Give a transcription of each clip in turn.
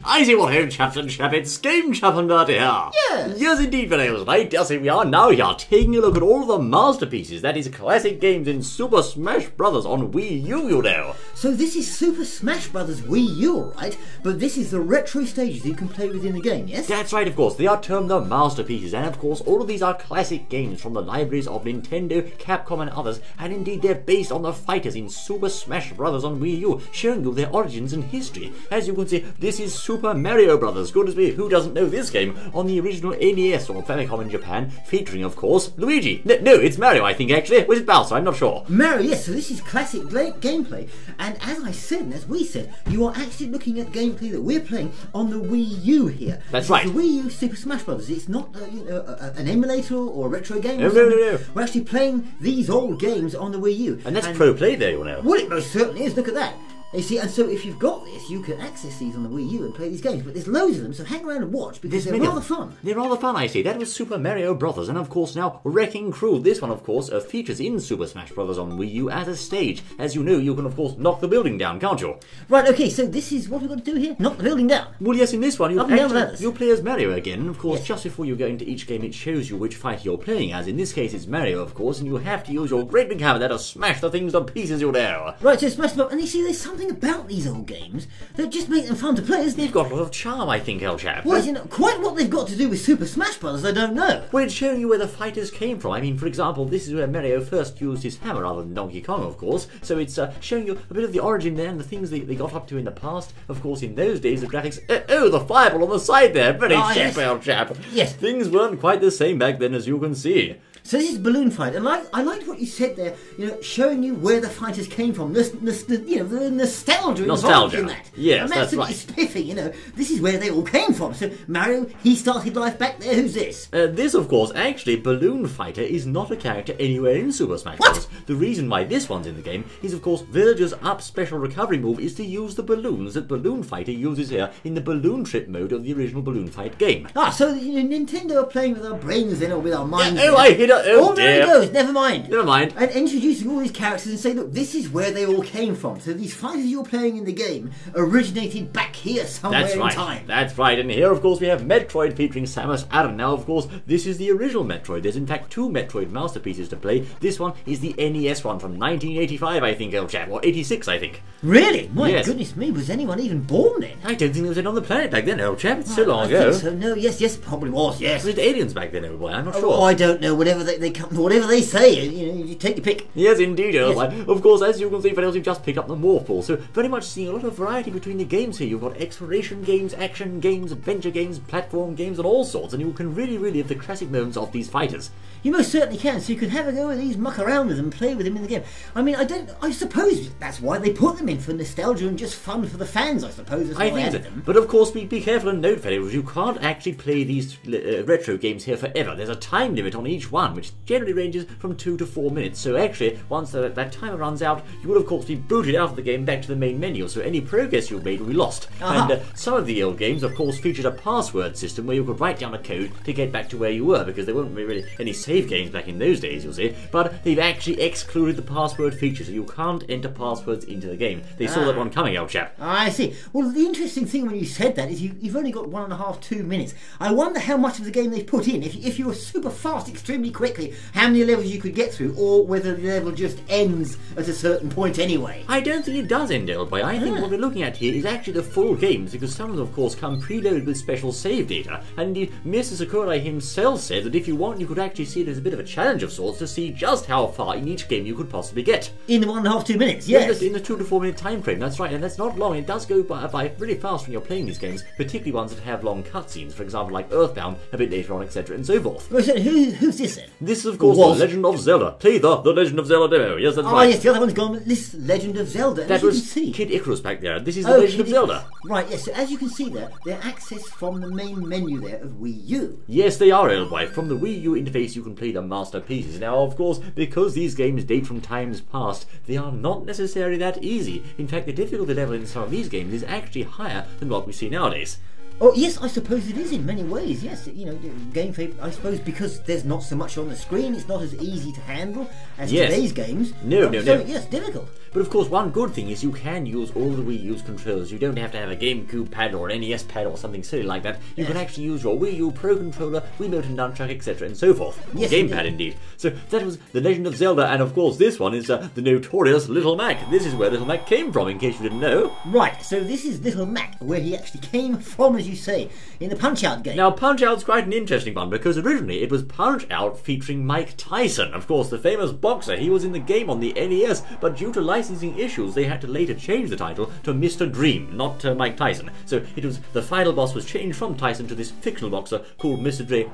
I see what home chaps and chappets, Game Chap and Bertie here. Yes. Yes, indeed, fellows. I dare say we are now here taking a look at all the masterpieces, that is, classic games in Super Smash Bros. On Wii U, you know. So this is Super Smash Bros. Wii U, right? But this is the retro stages you can play within the game, yes? That's right, of course. They are termed the masterpieces, and of course, all of these are classic games from the libraries of Nintendo, Capcom, and others, and indeed they're based on the fighters in Super Smash Bros. On Wii U, showing you their origins and history. As you can see, this is Super Mario Bros. Goodness me, who doesn't know this game? On the original NES or Famicom in Japan, featuring, of course, Luigi. No, it's Mario, I think, actually. Was it Bowser? I'm not sure. Mario, yes, so this is classic gameplay, and as I said, and as we said, you are actually looking at gameplay that we're playing on the Wii U here. That's right. The Wii U Super Smash Bros. It's not an emulator or a retro game. No. We're actually playing these old games on the Wii U. And that's pro play there, you know. Well, it most certainly is, look at that. You see, and so if you've got this, you can access these on the Wii U and play these games. But there's loads of them, so hang around and watch because they're rather fun. They're rather fun, I see. That was Super Mario Bros. And of course now Wrecking Crew. This one, of course, features in Super Smash Bros. On Wii U as a stage. As you know, you can of course knock the building down, can't you? Right, okay, so this is what we've got to do here? Knock the building down. Well, yes, in this one you'll play as Mario again. And of course, yes. Just before you go into each game, it shows you which fighter you're playing as. In this case, it's Mario, of course, and you have to use your great big hammer there to smash the things to pieces, you know. Right, so smash them up, and you see, there's something about these old games that just make them fun to play, isn't it? They've got a lot of charm, I think, El Chap. Well, you know, quite what they've got to do with Super Smash Bros. I don't know. Well, it's showing you where the fighters came from. I mean, for example, this is where Mario first used his hammer, rather than Donkey Kong, of course. So it's showing you a bit of the origin there and the things they got up to in the past. Of course, in those days, the graphics... Oh, the fireball on the side there. Very sharp, El Chap. Yes. Things weren't quite the same back then, as you can see. So this is Balloon Fight, and I liked what you said there, you know, showing you where the fighters came from, the nostalgia involved in that. Yes, and that's right. It's spiffy, you know, this is where they all came from. So Mario, he started life back there, who's this? This, of course, actually, Balloon Fighter is not a character anywhere in Super Smash Bros. The reason why this one's in the game is, of course, Villager's up special recovery move is to use the balloons that Balloon Fighter uses here in the balloon trip mode of the original Balloon Fight game. Ah, so you know, Nintendo are playing with our brains then, or with our minds. Yeah, I hit it. Oh, there it goes, never mind. Never mind. And introducing all these characters and saying, look, this is where they all came from. So these fighters you're playing in the game originated back here somewhere in time. That's right. And here, of course, we have Metroid featuring Samus Aran. Now, of course, this is the original Metroid. There's, in fact, two Metroid masterpieces to play. This one is the NES one from 1985, I think, El Chap, or 86, I think. Really? My yes. Goodness me, was anyone even born then? I don't think there was anyone on the planet back then, El Chap. It's so long ago. I think so. No, yes, probably was, yes. Was it aliens back then, old boy? I'm not sure. Oh, I don't know. Whatever they come, whatever they say, you know, you take your pick. Yes, indeed, old boy. Yes. Of course, as you can see, fellows, you've just picked up the Morph Ball, so very much seeing a lot of variety between the games here. You've got exploration games, action games, adventure games, platform games, and all sorts, and you can really have the classic moments of these fighters. You most certainly can, so you can have a go with these, muck around with them, play with them in the game. I mean, I suppose that's why they put them in, for nostalgia and just fun for the fans, I suppose. That's why I added them. But of course, be careful and note, fellows, you can't actually play these retro games here forever. There's a time limit on each one, which generally ranges from 2 to 4 minutes. So actually, once that timer runs out, you will of course be booted out of the game back to the main menu, so any progress you've made will be lost. And some of the old games, of course, featured a password system where you could write down a code to get back to where you were, because there weren't really any save games back in those days, you'll see. But they've actually excluded the password feature, so you can't enter passwords into the game. They saw that one coming, old chap. I see. Well, the interesting thing when you said that is you've only got 1.5, 2 minutes. I wonder how much of the game they've put in. If you were super fast, extremely quickly, how many levels you could get through, or whether the level just ends at a certain point anyway. I don't think it does end, old boy. I think what we're looking at here is actually the full games, because some of them, of course, come preloaded with special save data. And indeed, Mr. Sakurai himself said that if you want, you could actually see it as a bit of a challenge of sorts to see just how far in each game you could possibly get. In the 1.5, 2 minutes, yes. In the 2 to 4 minute time frame, that's right, and that's not long. It does go by really fast when you're playing these games, particularly ones that have long cutscenes, for example, like Earthbound, a bit later on, etc., and so forth. Well, so who's this then? This is, of course, The Legend of Zelda. Play the Legend of Zelda demo. Yes, that's right. Oh, yes, the other one's gone. This Legend of Zelda. That was Kid Icarus back there. This is The Legend of Zelda. Right, yes, so as you can see there, they're accessed from the main menu there of Wii U. Yes, they are, Eldwife. From the Wii U interface, you can play the masterpieces. Now, of course, because these games date from times past, they are not necessarily that easy. In fact, the difficulty level in some of these games is actually higher than what we see nowadays. Oh, yes, I suppose it is in many ways, yes. You know, gameplay, I suppose because there's not so much on the screen, it's not as easy to handle as today's games. No. So, yes, difficult. But of course, one good thing is you can use all the Wii U's controllers. You don't have to have a GameCube pad or an NES pad or something silly like that. You can actually use your Wii U Pro Controller, Wiimote and Nunchuck, etc. and so forth. Yes, Gamepad indeed. So that was The Legend of Zelda, and of course this one is the notorious Little Mac. This is where Little Mac came from, in case you didn't know. Right, so this is Little Mac, where he actually came from, as you say, in the Punch-Out game. Now, Punch-Out's quite an interesting one, because originally it was Punch-Out featuring Mike Tyson, of course, the famous boxer. He was in the game on the NES, but due to licensing issues, they had to later change the title to Mr. Dream, not Mike Tyson. So it was the final boss was changed from Tyson to this fictional boxer called Mr. Dream,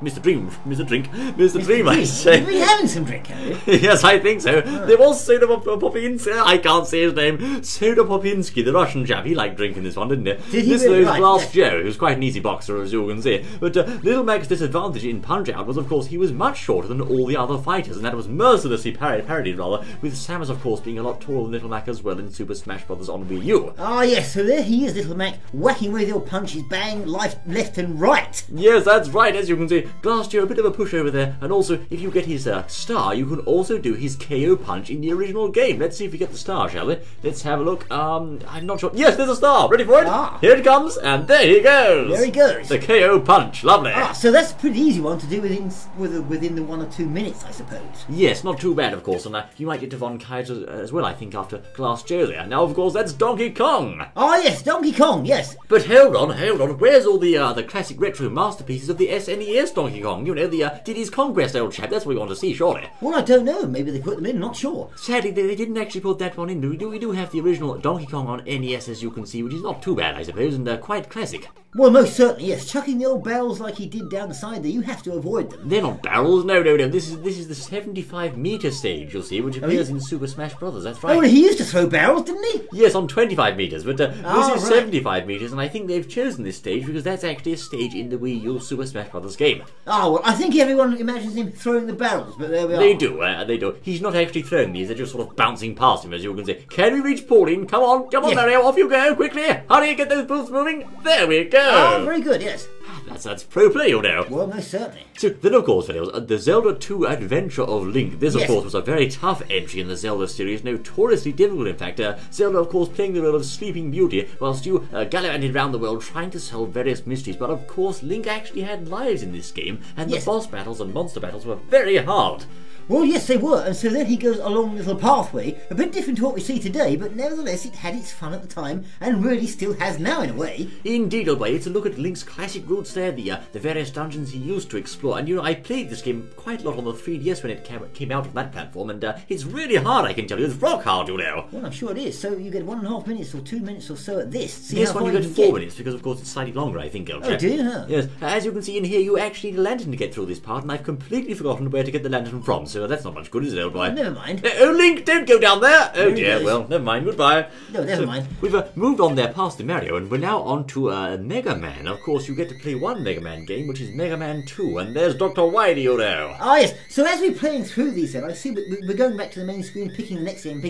I say. Are you having some drink, have you? Yes, I think so. There was Soda Popinski, I can't say his name, Soda Popinski, the Russian chap. He liked drinking this one, didn't he? Did he this really? was Right, Glass Joe, who's quite an easy boxer, as you can see. But Little Mac's disadvantage in Punch-Out was, of course, he was much shorter than all the other fighters, and that was mercilessly parodied, rather, with Samus, of course, being a lot taller than Little Mac as well in Super Smash Bros. On Wii U. Ah, yes, so there he is, Little Mac, whacking with your punches, bang, left and right. Yes, that's right, as you can see. Glass Joe, a bit of a pushover there, and also, if you get his star, you can also do his KO punch in the original game. Let's see if we get the star, shall we? Let's have a look. I'm not sure. Yes, there's a star. Ready for it? Ah. Here it comes, and there he goes. There he goes. The KO punch. Lovely. Ah, so that's a pretty easy one to do within the 1 or 2 minutes, I suppose. Yes, not too bad, of course, and you might get to Von Kaiser as well, I think, after Glass Joe there. Now, of course, that's Donkey Kong. Ah, yes, Donkey Kong, yes. But hold on. Where's all the classic retro masterpieces of the SNES Donkey Kong? You know, the Diddy's Conquest old chap. That's what we want to see, surely. Well, I don't know. Maybe they put them in, not sure. Sadly, they didn't actually put that one in. We do have the original Donkey Kong on NES, as you can see, which is not too bad, I suppose, and quite classic. Well, most certainly, yes. Chucking the old barrels like he did down the side there, you have to avoid them. They're not barrels, no. This is the 75-meter stage, you'll see, which appears in Super Smash Bros. That's right. Oh, he used to throw barrels, didn't he? Yes, on 25 meters, but this is right. 75 meters, and I think they've chosen this stage because that's actually a stage in the Wii U Super Smash Bros. Game. Oh, well, I think everyone imagines him throwing the barrels, but there we are. They do. He's not actually throwing these, they're just sort of bouncing past him, as you can see. Can we reach Pauline? Come on, Yes. Mario, off you go, quickly! Hurry, get those boots moving! There we go! Oh, very good, yes. That's pro play, you know. Well, most certainly. So, then of course, the Zelda 2 Adventure of Link. This, of Yes. course, was a very tough entry in the Zelda series, notoriously difficult, in fact. Zelda, of course, playing the role of Sleeping Beauty, whilst you gallivanted around the world trying to solve various mysteries. But, of course, Link actually had lives in this game, and Yes. the boss battles and monster battles were very hard. Well, yes, they were, and so then he goes along a little pathway, a bit different to what we see today, but nevertheless it had its fun at the time, and really still has now in a way. Indeed, old boy, it's a look at Link's classic routes there, the various dungeons he used to explore, and you know, I played this game quite a lot on the 3DS when it came out on that platform, and it's really hard, I can tell you, it's rock hard, you know. Well, I'm sure it is, so you get 1.5 minutes or 2 minutes or so at this. See This how one far you get can 4 minutes, because of course it's slightly longer, I think, old Oh, chap. do you? Huh? Yes, as you can see in here, you actually need a lantern to get through this part, and I've completely forgotten where to get the lantern from, so that's not much good, is it, old boy? Never mind. Oh, Link, don't go down there! Oh There he dear, goes. well, never mind, goodbye. No, never mind. We've moved on there past the Mario, and we're now on to Mega Man. Of course, you get to play one Mega Man game, which is Mega Man 2, and there's Dr. Wily, you know. Ah, yes. So as we're playing through these then, I see we're going back to the main screen, picking the next game.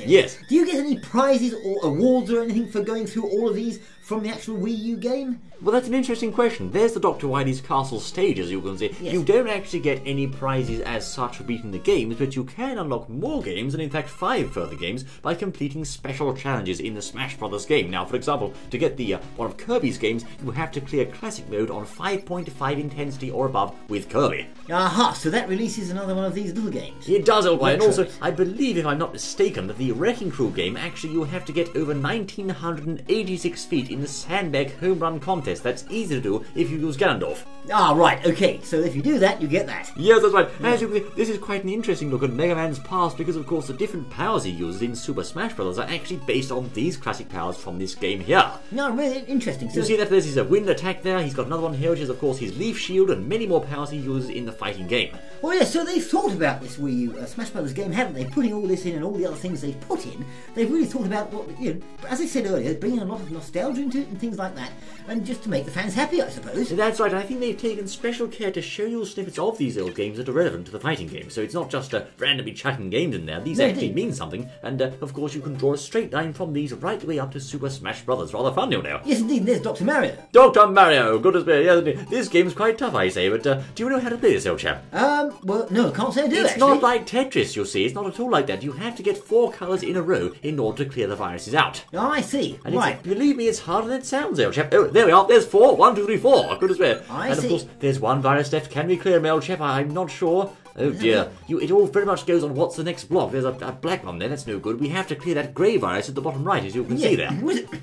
Yes. Do you get any prizes or awards or anything for going through all of these from the actual Wii U game? Well, that's an interesting question. There's the Dr. Wily's Castle stage, as you can see. Yes. You don't actually get any prizes as such for beating the games, but you can unlock more games, and in fact 5 further games, by completing special challenges in the Smash Bros. Game. Now, for example, to get the one of Kirby's games, you have to clear Classic Mode on 5.5 intensity or above with Kirby. Aha, so that releases another one of these little games. It does, old boy, and Retro. also, I believe, if I'm not mistaken, that the Wrecking Crew game, actually you have to get over 1,986 feet in the Sandbag Home Run Contest. That's easy to do if you use Ganondorf. Ah, right, okay. So if you do that, you get that. Yes, that's right. As you can see, this is quite an interesting look at Mega Man's past because, of course, the different powers he uses in Super Smash Bros. Are actually based on these classic powers from this game here. No, really interesting. So You see that there's his wind attack there, he's got another one here, which is, of course, his Leaf Shield, and many more powers he uses in the fighting game. well, yeah, so they've thought about this Wii U Smash Brothers game, haven't they? Putting all this in and all the other things they've put in. They've really thought about what, you know, as I said earlier, bringing a lot of nostalgia into it and things like that, and just to make the fans happy, I suppose. That's right, I think they've taken special care to show you snippets of these old games that are relevant to the fighting game. So it's not just randomly chucking games in there. These actually mean something, and of course you can draw a straight line from these right the way up to Super Smash Bros. Rather fun, you know. Yes, indeed. There's Dr. Mario. Dr. Mario, good as me. Yes, this game's quite tough, I say, but do you know how to play this, old chap? Well, no, I can't say I do, It's actually. not like Tetris, you see. It's not at all like that. You have to get 4 colours in a row in order to clear the viruses out. Oh, I see. And Right. believe me, it's harder than it sounds, old chap. Oh, there we are. There's 4. 1, 2, 3, 4. Good as well. I and see. of course, there's 1 virus left. Can we clear him, old chap? I'm not sure. Oh dear. It all very much goes on what's the next block. There's a black one there. That's no good. We have to clear that grey virus at the bottom right, as you can see there.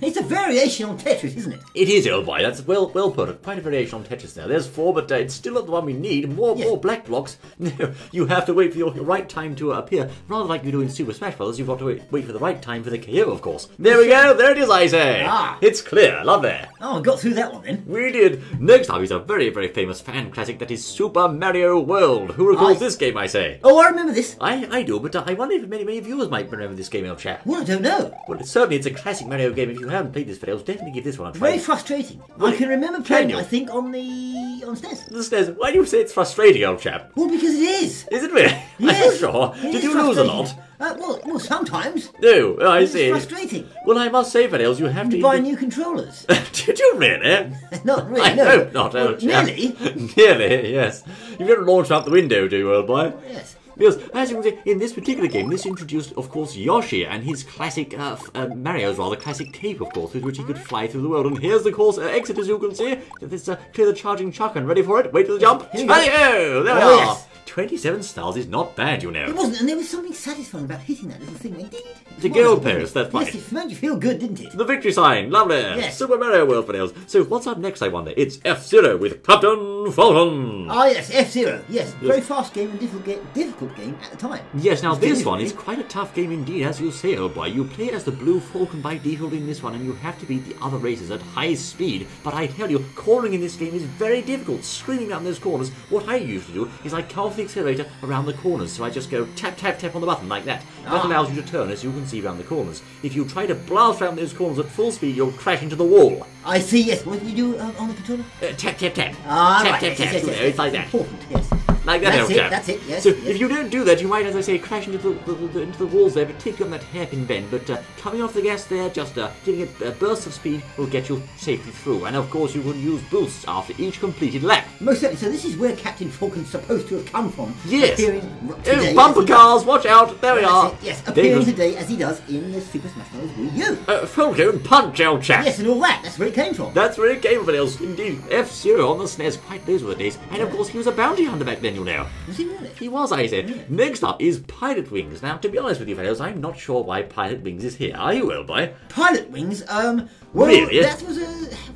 It's a variation on Tetris, isn't it? It is, old boy. That's well put. Quite a variation on Tetris there. There's 4, but it's still not the one we need. More black blocks. No, you have to wait for your right time to appear. Rather like you do in Super Smash Bros. You've got to wait for the right time for the KO, of course. There we go. There it is, I say. It's clear. Lovely. Oh, I got through that one then. We did. Next up is a very, very famous fan classic that is Super Mario World. Who recalls this game, I say? Oh, I remember this. I do, but I wonder if many viewers might remember this game, old chap. Well, I don't know. Well, certainly it's a classic Mario game. If you haven't played this for definitely give this one a try. Very frustrating. Well, I can remember playing you? it, I think, on SNES. The SNES. Why do you say it's frustrating, old chap? Well, because it is. Is it really? Yes. I'm sure. It Did is you lose a frustrating. lot? Well, sometimes. No, I It's see. frustrating. Well, I must say, Vanels, you have to You buy new controllers. Did you really? Not really, I no. hope not, Well, old chap. nearly. Nearly, yes. You don't launch out the window, do you, old boy? Yes. Because, as you can see, in this particular game, this introduced, of course, Yoshi and his classic, Mario's rather classic cape, of course, with which he could fly through the world. And here's the course exit, as you can see. This clear the charging chuck and ready for it. Wait for the jump. Here we go. Hey-ho! There we Oh, are. yes. 27 stars is not bad, you know. It wasn't, and there was something satisfying about hitting that little thing. Indeed. The goal post, that's right. Yes, it made you feel good, didn't it? The victory sign, lovely. Yes. Super Mario World for nails. So what's up next, I wonder? It's F-Zero with Captain Falcon. Ah, yes, F-Zero. Yes, very fast game and difficult game at the time. Yes, now this one really. is quite a tough game indeed, as you say, old boy. You play as the Blue Falcon by default in this one, and you have to beat the other racers at high speed. But I tell you, cornering in this game is very difficult. Screaming down those corners. What I usually do is I come off the accelerator around the corners, so I just go tap, tap, tap on the button like that. That allows you to turn, as you can see, around the corners. If you try to blast around those corners at full speed, you'll crash into the wall. I see, yes. What did you do on the controller? Tap, tap, tap. Ah, tap, right. tap, Yes, tap. yes, You yes, know, it's like that. Important, yes. Like that, That's old it, chap. that's it, yes, So yes. if you don't do that, you might, as I say, crash into the walls there, particularly on that hairpin bend. But coming off the gas there, just giving it a burst of speed will get you safely through. And of course, you will use boosts after each completed lap. Most certainly. So this is where Captain Falcon's supposed to have come from. Yes. Appearing today Oh, bumper as he cars, watch out! There we does. are. That's it, yes, There appearing goes- today as he does in the Super Smash Bros. Wii U. Falcon punch, old chap. Yes, and all that. That's where it came from. That's where it came from, else. Indeed, F-Zero on the SNES, quite those were the days. And of course, he was a bounty hunter back then, you know. Was he really? He was, I said. Next up is Pilot Wings. Now, to be honest with you, fellows, I'm not sure why Pilot Wings is here. Are you, old boy? Pilot Wings, well, Really? that was a...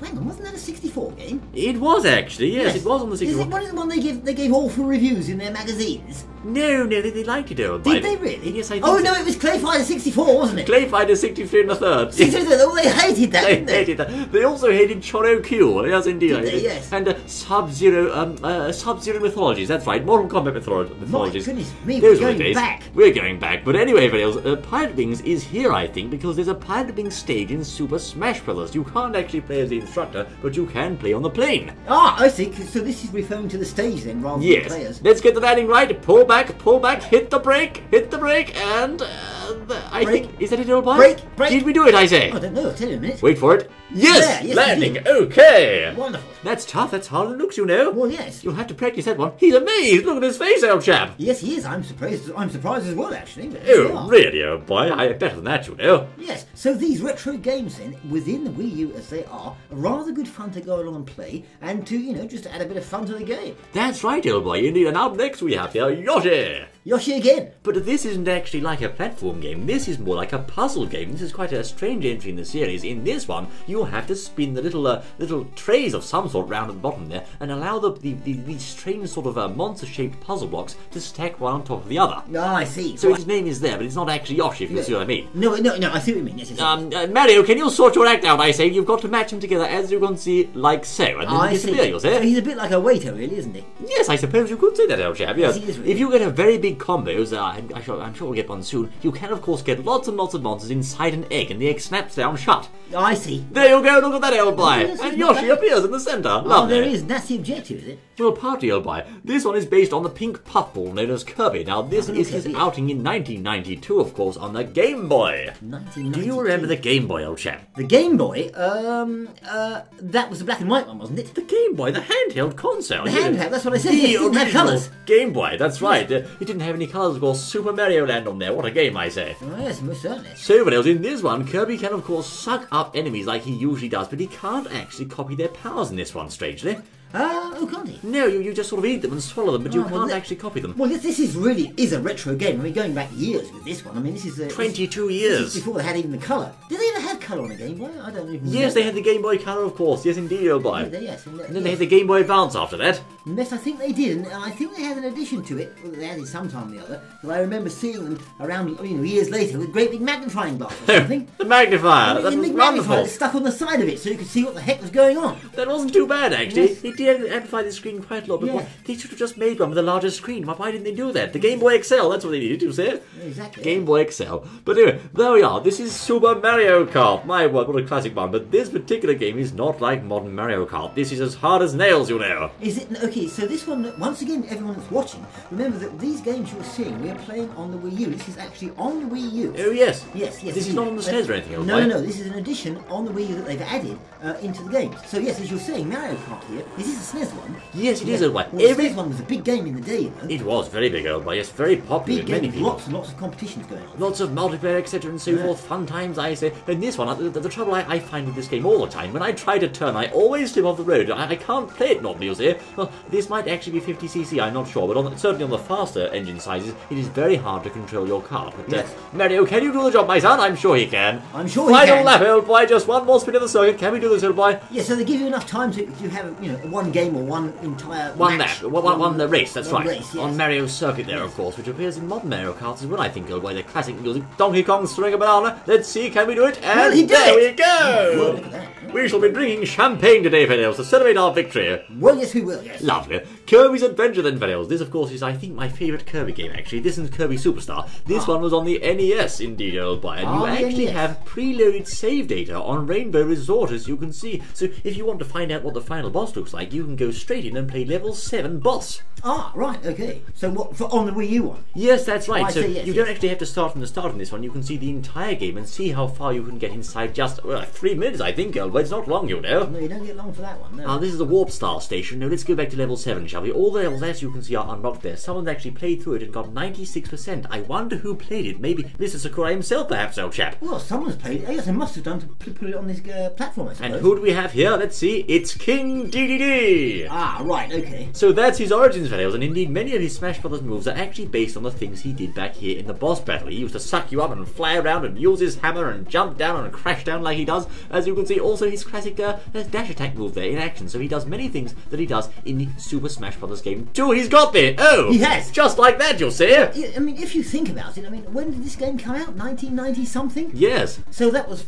Hang on, wasn't that a 64 game? It was actually, yes, it was on the Is 64. it one of the one they gave awful reviews in their magazines? No, they liked it, old boy. Did they really? Yes, I think Oh, so. no, it was Clay Fighter 64, wasn't it? Clay Fighter 63 and a third. 63, oh, they hated that, They didn't they? hated that. They also hated Choro Q. Yes, indeed. Did they? Yes. And Sub-Zero mythologies. That's right. Mortal Kombat mythologies. goodness me, Those we're were the going days. back. We're going back. But anyway, Vanils, Pilot Wings is here, I think, because there's a Pilot Wings stage in Super Smash Bros. You can't actually play as the instructor, but you can play on the plane. Ah, I see. So this is referring to the stage then, rather than the Yes. players. Let's get the landing right. Pull back, hit the brake, and I Brake. think, is that it, old boy? Brake. Did we do it, I say? I don't know, I'll tell you in a minute. Wait for it. Yes! There, yes, landing. you did. Okay. Wonderful. That's tough. That's harder than it looks, you know. Well, yes. You'll have to practice that one. He's amazed. Look at his face, old chap. Yes, he is. I'm surprised as well, actually. But there we Oh, are. really, old boy? Better than that, you know. Yes, so these retro games then, within the Wii U as they are rather good fun to go along and play, and to, just add a bit of fun to the game. That's right, old boy. Indeed. And up next we have here Yoshi. Yoshi again. But this isn't actually like a platform game. This is more like a puzzle game. This is quite a strange entry in the series. In this one, you'll have to spin the little trays of some sort round at the bottom there, and allow these strange sort of monster-shaped puzzle blocks to stack one on top of the other. Ah, I see. So Right. his name is there, but it's not actually Yoshi, if you see what I mean. No, I see what you mean. Yes, yes. Mario, can you sort your act out, I say? You've got to match them together, as you can see, like so. And then I you see. disappear, you'll So say. he's a bit like a waiter, really, isn't he? Yes, I suppose you could say that, old chap, yes. Yes, he is really. If you get a very big big combos, I'm sure we'll get one soon, you can of course get lots and lots of monsters inside an egg, and the egg snaps down shut. Oh, I see. There you go, look at that, old boy! Yes, And it's not Yoshi bad. appears in the centre. Oh, Lovely. there is. That's the objective, is it? Well, partly, old boy. This one is based on the pink puffball known as Kirby. Now, this is his Kirby. outing in 1992, of course, on the Game Boy. 1992. Do you remember the Game Boy, old chap? The Game Boy? That was the black and white one, wasn't it? The Game Boy, the handheld console. The handheld, that's what I said. The Yes, it didn't have original colours. Game Boy, that's right. It didn't have any colours, of course. Super Mario Land on there. What a game, I say. Oh, yes, most certainly. So, what else? In this one, Kirby can, of course, suck up enemies like he usually does, but he can't actually copy their powers in this one, strangely. Oh, can't he? No, you just sort of eat them and swallow them, but you Oh, well, can't that- actually copy them. Well, this is really is a retro game. I mean, going back years with this one. I mean, this is 22 This years. is before they had even the colour. Did they ever have colour on a Game Boy? I don't even. Yes, know. they had the Game Boy Color, of course. Yes, indeed, old boy. Yes, And then they had the Game Boy Advance after that. Yes, I think they did, and I think they had an addition to it. Well, they added sometime or the other. But I remember seeing them around, years later with great big magnifying glass or something. The magnifier. In That the was big magnifier wonderful. that stuck on the side of it, so you could see what the heck was going on. That wasn't too bad, actually. Yes. It did amplify the screen quite a lot, but Yeah. they should have just made one with a larger screen. Why didn't they do that? The Game Boy XL, that's what they needed, you see? Exactly. Game Boy XL. But anyway, there we are. This is Super Mario Kart. My word, what a classic one. But this particular game is not like modern Mario Kart. This is as hard as nails, you know. Is it okay? So this one, once again, everyone that's watching, remember that these games you're seeing, we are playing on the Wii U. This is actually on the Wii U. Oh, yes. Yes. This is indeed. not on the SNES or anything, old No, boy. no, no. This is an addition on the Wii U that they've added into the games. So yes, as you're saying, Mario Kart here. Is this a SNES one? Yes, it is, old boy. Well, the SNES one was a big game in the day, you know. It was very big, old boy. Yes, very popular Big with many game, people. lots and lots of competitions going on. Lots of multiplayer, etc. and so forth. Fun times, I say. And this one, the trouble I find with this game all the time, when I try to turn, I always slip off the road. I can't play it normally, you see. Well, this might actually be 50cc, I'm not sure, but certainly on the faster engine sizes, it is very hard to control your car. But, Yes. Mario, can you do the job, my son? I'm sure he can. I'm sure he Final can. lap, old boy. Just one more spin of the circuit. Can we do this, old boy? Yeah, so they give you enough time to have one game or one entire One match. lap, one race, that's one right. race, yes. On Mario's circuit there, of course, which appears in modern Mario Kart as well, I think, old boy. The classic music, Donkey Kong string a banana. Let's see, can we do it? And Well, he did there it. we go! Well, look at that. We shall be drinking champagne today, Fidels, to celebrate our victory. Well, yes, we will, yes. Lovely. Kirby's Adventure then, Fidels. This, of course, is, I think, my favourite Kirby game, actually. This is Kirby Superstar. This one was on the NES, indeed, old boy. And you the actually NES. have preloaded save data on Rainbow Resort, as you can see. So if you want to find out what the final boss looks like, you can go straight in and play level 7 boss. Ah, right, okay. So what, on the Wii U one? Yes, that's right. I So see, yes, you yes. don't actually have to start from the start in this one. You can see the entire game and see how far you can get inside just 3 minutes, I think, but it's not long, you know. No, you don't get long for that one, no. Now, this is a Warp Star station. Now, let's go back to level 7, shall we? All the levels, as you can see, are unlocked there. Someone's actually played through it and got 96%. I wonder who played it. Maybe Mr. Sakurai himself, perhaps, old chap. Well, someone's played it. Yes, they must have done to put it on this platform, I suppose. And who do we have here? Let's see. It's King DDD. Ah, right, okay. So that's his origins, Vales, and indeed many of his Smash Brothers moves are actually based on the things he did back here in the boss battle. He used to suck you up and fly around and use his hammer and jump down and crash down like he does. As you can see, also his classic dash attack move there in action. So he does many things that he does in the Super Smash Brothers game too. He's got there. Oh, He has. Just like that, you'll see. Yeah, I mean, if you think about it, I mean, when did this game come out? 1990 something? Yes, So that was,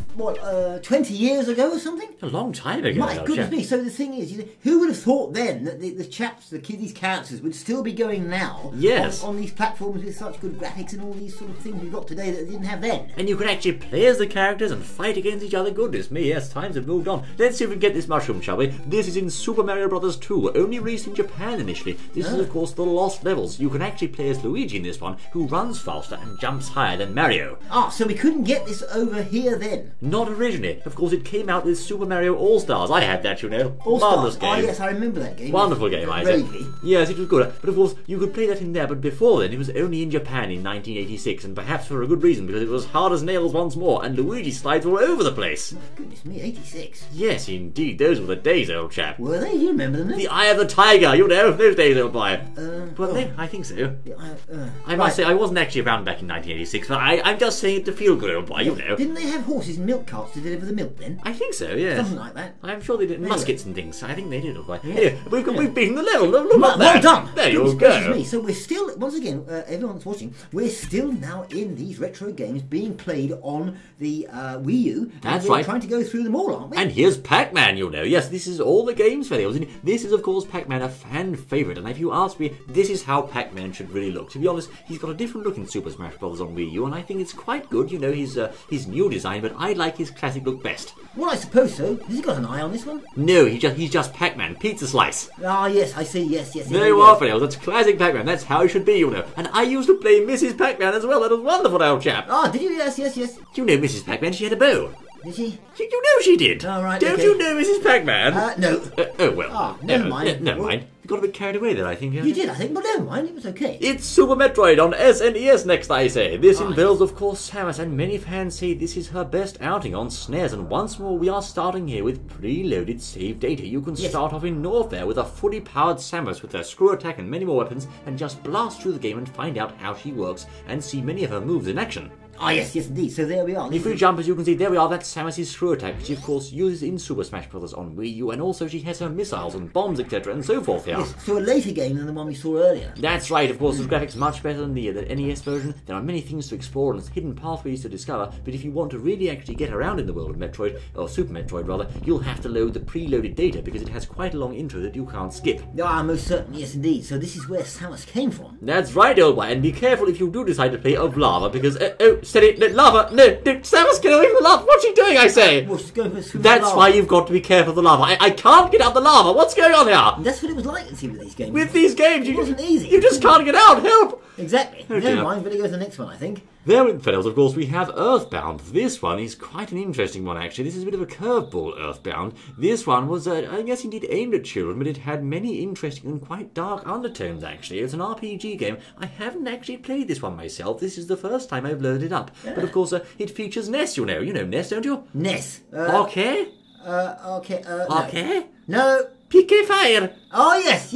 20 years ago or something? a long time ago. My old goodness chap. me! So the thing is, who would have thought then that the chaps, these characters, would still be going now Yes. on these platforms with such good graphics and all these sort of things we've got today that they didn't have then? And you can actually play as the characters and fight against each other. Goodness me, yes, times have moved on. Let's see if we can get this mushroom, shall we? This is in Super Mario Bros. 2, only released in Japan initially. This is, of course, the Lost Levels. You can actually play as Luigi in this one, who runs faster and jumps higher than Mario. Ah, so we couldn't get this over here then. Not originally. Of course, it came out with Super Mario All-Stars. I had that, you know. All Marvellous Stars. game. Ah, yes, I remember that game. Wonderful game, I say. Vaguely. Yes, it was good. But of course, you could play that in there, but before then, it was only in Japan in 1986, and perhaps for a good reason, because it was hard as nails once more, and Luigi slides all over the place. Goodness me, 86. Yes, indeed, those were the days, old chap. Were they? You remember them? The Eye of the Tiger, you know, those days, old boy. Well, oh. I think so. I Right. must say, I wasn't actually around back in 1986, but I'm just saying it to feel good, old boy, you know. Didn't they have horses and milk carts to deliver the milk then? I think so, yes. Something like that. I'm sure they did. Anyway. Muskets and things. I think they did, old boy. Yeah. Anyway, we've beaten the level. Look Well, at that. done. There you Goodness gracious go. me. So we're still, once again, everyone that's watching, we're still now in these retro games being played on the Wii U. And That's we're right. trying to go through them all, aren't we? And here's Pac-Man, you know. Yes, this is all the games videos. And this is, of course, Pac-Man, a fan favourite, and if you ask me, this is how Pac-Man should really look. To be honest, he's got a different look in Super Smash Bros. On Wii U, and I think it's quite good, you know, his new design, but I like his classic look best. Well, I suppose so. Has he got an eye on this one? No, he's just Pac-Man, pizza slice. Ah, yes, I see, yes. There you are, Fidel, that's classic Pac-Man, that's how he should be, you know. And I used to play Mrs. Pac-Man as well, that was wonderful, old chap. Ah, did you? Yes. You know Mrs. Pac-Man, she had a bow. Did she? You know she did. Oh, right, Don't okay. you know Mrs. Pac-Man? No. Oh, well. Ah, never mind. Never mind. You got a bit carried away there, I think. You did, I think, but never mind, it was okay. It's Super Metroid on SNES next, I say. This involves, of course, Samus, and many fans say this is her best outing on SNES. And once more, we are starting here with preloaded save data. You can start off in Norfair with a fully powered Samus with her screw attack and many more weapons, and just blast through the game and find out how she works and see many of her moves in action. Ah, yes, indeed. So there we are. If we jump, as you can see, there we are, that's Samus' screw attack, which she, of course, uses in Super Smash Bros. On Wii U, and also she has her missiles and bombs, etc., and so forth here. Yes, so a later game than the one we saw earlier. That's right, of course, the graphics much better than the NES version. There are many things to explore and hidden pathways to discover, but if you want to really actually get around in the world of Metroid, or Super Metroid rather, you'll have to load the preloaded data, because it has quite a long intro that you can't skip. Ah, most certainly, yes, indeed. So this is where Samus came from. That's right, old boy, and be careful if you do decide to play of lava, because, steady, lava, no, Samus, get away from the lava, what's she doing, I say? Well, she's going for a swim in That's lava. why you've got to be careful of the lava. I can't get out the lava, what's going on here? That's what it was like, it seemed, with these games. With these games, It wasn't easy. You just can't get out, help! Exactly. Oh, Never dear. mind, better go to the next one, I think. There in Fidels, of course, we have Earthbound. This one is quite an interesting one, actually. This is a bit of a curveball, Earthbound. This one was, I guess, indeed aimed at children, but it had many interesting and quite dark undertones, actually. It's an RPG game. I haven't actually played this one myself. This is the first time I've loaded it up. But, of course, it features Ness, you know. You know Ness, don't you? Ness. Okay? Okay. Okay? No. PK Fire! Oh, yes.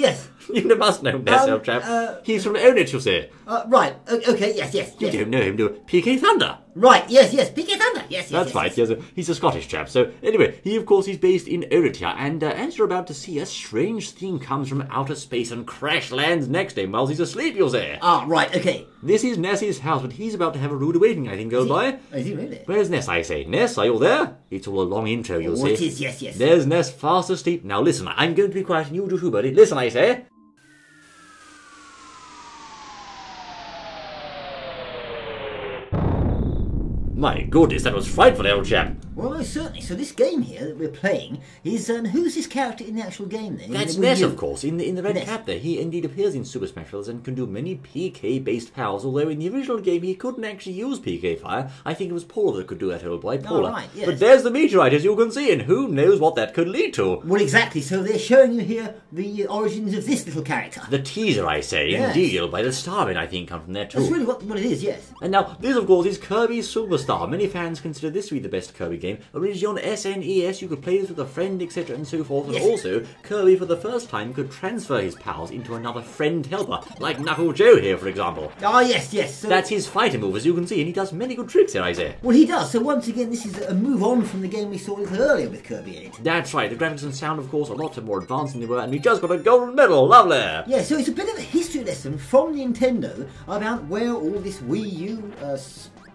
You must know Ness, old chap. He's from Onich, you'll say. Right. Okay, yes. You don't know him, do you? PK Thunder! Right, yes. PK Thunder. Yes. That's right, he's a Scottish chap. So, anyway, he, of course, is based in Eritrea, and as you're about to see, a strange thing comes from outer space and crash lands next to him while he's asleep, you'll say. Ah, right, okay. This is Ness's house, but he's about to have a rude awakening, I think, old boy. Is he really? Where's Ness, I say? Ness, are you there? It's all a long intro, you'll see. It is, yes. There's Ness fast asleep. Now, listen, I'm going to be quiet and you do too, buddy. Listen, I say. My goodness, that was frightful, old chap. Well, most certainly. So this game here that we're playing is, who's this character in the actual game then? That's In the Wii Ness, U? of course, in the red Ness. cap there. He indeed appears in Super Smash Bros. And can do many PK-based powers, although in the original game he couldn't actually use PK Fire. I think it was Paula that could do that, old boy, Paula. right, yes. But there's the meteorite, as you can see, and who knows what that could lead to. Well, exactly. So they're showing you here the origins of this little character. The teaser, I say, Yes. indeed, old boy. The Starman, I think, come from there too. That's really what it is, yes. And now, this of course is Kirby Superstar. Many fans consider this to be the best Kirby game. Originally on SNES, you could play this with a friend, etc. and so forth. And Yes. also, Kirby for the first time could transfer his powers into another friend helper, like Knuckle Joe here, for example. Ah, yes. So, That's his fighter move, as you can see, and he does many good tricks here, I say. well, he does. So once again, this is a move on from the game we saw a little earlier with Kirby in it. That's right, the graphics and sound, of course, are lots more advanced than they were, and we just got a golden medal, lovely! Yeah, so it's a bit of a history lesson from Nintendo about where all this Wii U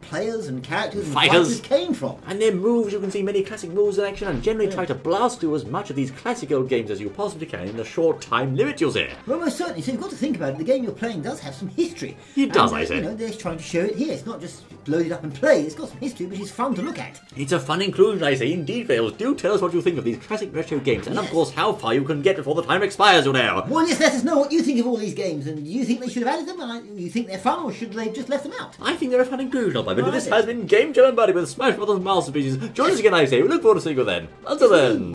players and characters and Fighters. fighters came from. And their moves, you can see many classic moves in action, and generally try to blast through as much of these classic old games as you possibly can in the short time limit, you'll say. Well, most certainly. So you've got to think about it. The game you're playing does have some history. It does, And, I say. You know, they're trying to show it here. It's not just load it up and play. It's got some history, which is fun to look at. It's a fun inclusion, I say. Indeed, Fails. Do tell us what you think of these classic retro games, and of Yes. course how far you can get before the time expires, you know. Well, yes, let us know what you think of all these games, and do you think they should have added them, and you think they're fun, or should they have just left them out? I think they're a fun inclusion, but Right. this has been Game Jam and Buddy with Smash Brothers Masterpieces. Join us again, I say. We look forward to seeing you then. Until then.